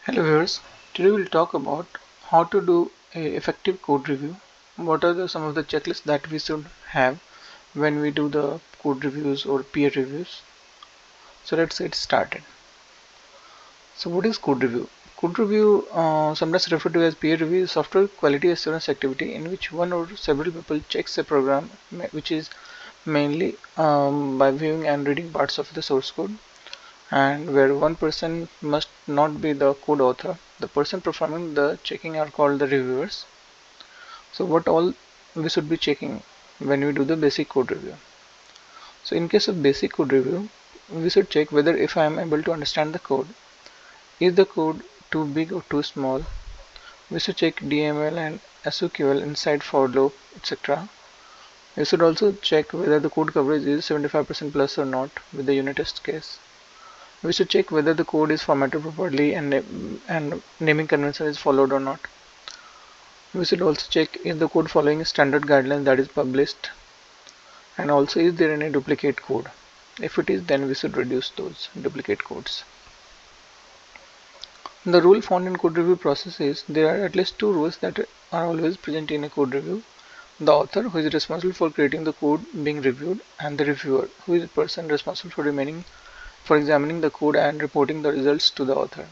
Hello viewers, today we'll talk about how to do a effective code review. What are some of the checklists that we should have when we do the code reviews or peer reviews. So let's get started. So what is code review? Code review, sometimes referred to as peer review, is software quality assurance activity in which one or several people checks a program, which is mainly by viewing and reading parts of the source code, and where one person must not be the code author. The person performing the checking are called the reviewers. So what all we should be checking when we do the basic code review? So in case of basic code review, we should check whether if I am able to understand the code. Is the code too big or too small? We should check DML and SQL inside for loop, etc. We should also check whether the code coverage is 75% plus or not with the unit test case. We should check whether the code is formatted properly and naming convention is followed or not. We should also check if the code following standard guidelines that is published, and also is there any duplicate code. If it is, then we should reduce those duplicate codes. The rule found in code review process is there are at least two rules that are always present in a code review. The author, who is responsible for creating the code being reviewed, and the reviewer, who is the person responsible for examining the code and reporting the results to the author.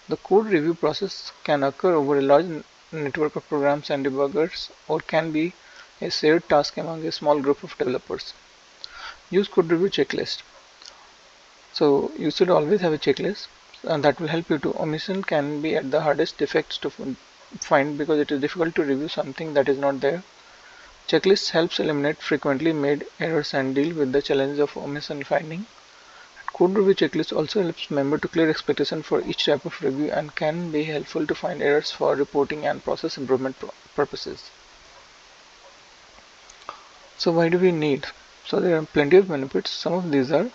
The code review process can occur over a large network of programs and debuggers, or can be a shared task among a small group of developers. Use code review checklist. So you should always have a checklist, and that will help you to. Omission can be at the hardest defects to find because it is difficult to review something that is not there. Checklist helps eliminate frequently made errors and deal with the challenge of omission finding. Code review checklist also helps member to clear expectation for each type of review and can be helpful to find errors for reporting and process improvement purposes. So why do we need? So there are plenty of benefits. Some of these are: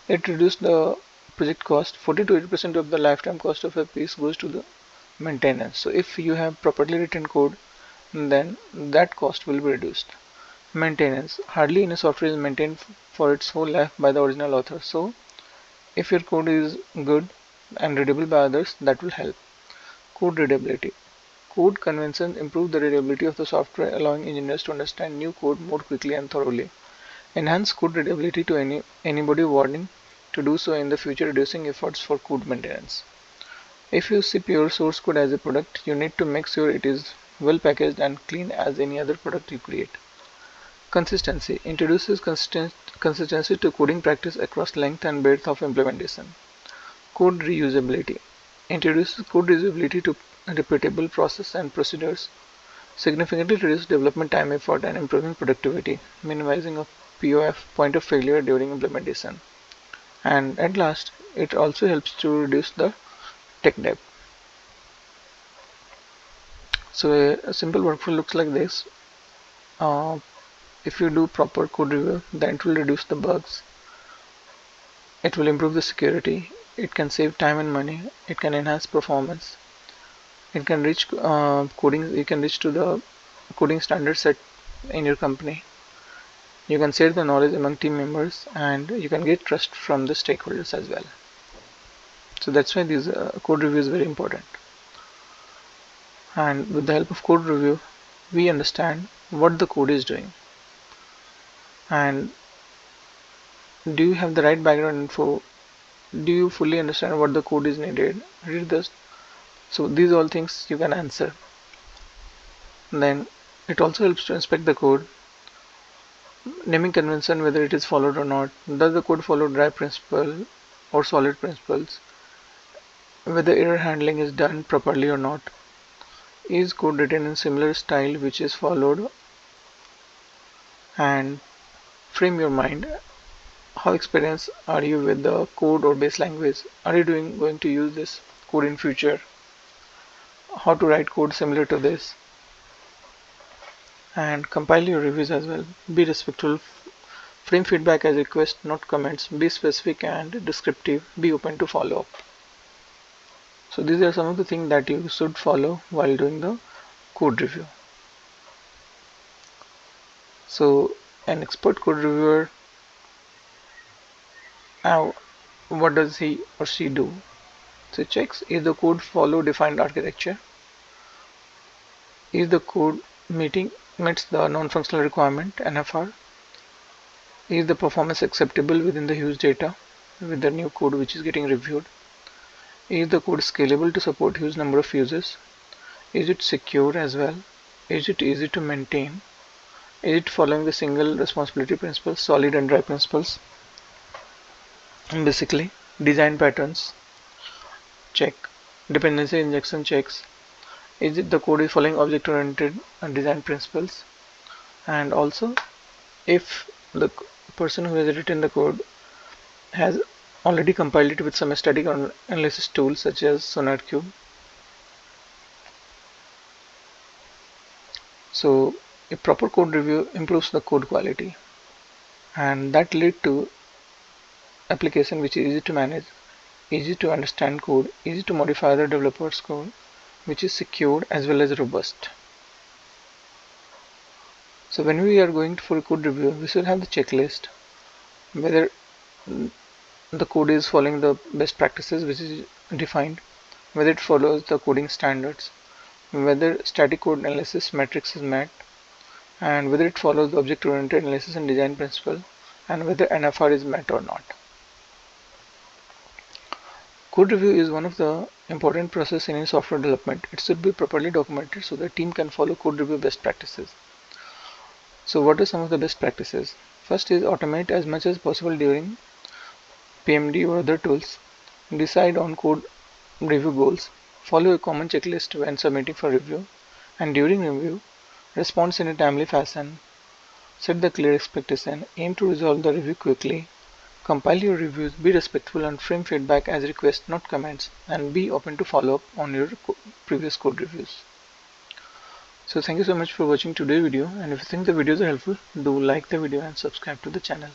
it reduces the project cost. 40 to 80% of the lifetime cost of a piece goes to the maintenance. So if you have properly written code, then that cost will be reduced. Maintenance. Hardly any software is maintained for its whole life by the original author. So if your code is good and readable by others, that will help. Code readability. Code conventions improve the readability of the software, allowing engineers to understand new code more quickly and thoroughly. Enhance code readability to anybody wanting to do so in the future, reducing efforts for code maintenance. If you see pure source code as a product, you need to make sure it is well packaged and clean as any other product you create. Consistency introduces consistency to coding practice across length and breadth of implementation. Code reusability introduces code reusability to repeatable process and procedures, significantly reduce development time, effort, and improving productivity, minimizing of POF, point of failure, during implementation. And at last, it also helps to reduce the tech debt. So a simple workflow looks like this. Uh, if you do proper code review, then it will reduce the bugs, it will improve the security, it can save time and money, it can enhance performance, it can reach coding, you can reach to the coding standard set in your company. You can share the knowledge among team members, and you can get trust from the stakeholders as well. So that's why this code review is very important. And with the help of code review, we understand what the code is doing, and do you have the right background info, do you fully understand what the code is needed, read this. So these all things you can answer. Then it also helps to inspect the code, naming convention, whether it is followed or not, does the code follow dry principle or solid principles, whether error handling is done properly or not, is code written in similar style which is followed, and frame your mind. How experienced are you with the code or base language? Are you going to use this code in future? How to write code similar to this? And compile your reviews as well. Be respectful. Frame feedback as requests, not comments. Be specific and descriptive. Be open to follow up. So these are some of the things that you should follow while doing the code review. So an expert code reviewer, what does he or she do? So it checks if the code follow defined architecture, is the code meets the non-functional requirement NFR, is the performance acceptable within the used data with the new code which is getting reviewed, is the code scalable to support huge number of users, is it secure as well, is it easy to maintain, is it following the single responsibility principles, solid and dry principles, and basically design patterns check, dependency injection checks, is it the code is following object oriented design principles, and also if the person who has written the code has already compiled it with some static analysis tools such as SonarQube. So a proper code review improves the code quality, and that lead to application which is easy to manage, easy to understand code, easy to modify other developers code, which is secured as well as robust. So when we are going for a code review, we should have the checklist whether the code is following the best practices which is defined, whether it follows the coding standards, whether static code analysis metrics is met, and whether it follows the object oriented analysis and design principle, and whether NFR is met or not. Code review is one of the important process in any software development. It should be properly documented so the team can follow code review best practices. So what are some of the best practices? First is automate as much as possible during PMD or other tools. Decide on code review goals. Follow a common checklist when submitting for review, and during review, respond in a timely fashion. Set the clear expectation. Aim to resolve the review quickly. Compile your reviews. Be respectful and frame feedback as requests, not comments, and be open to follow up on your previous code reviews. So thank you so much for watching today's video, and if you think the videos are helpful, do like the video and subscribe to the channel.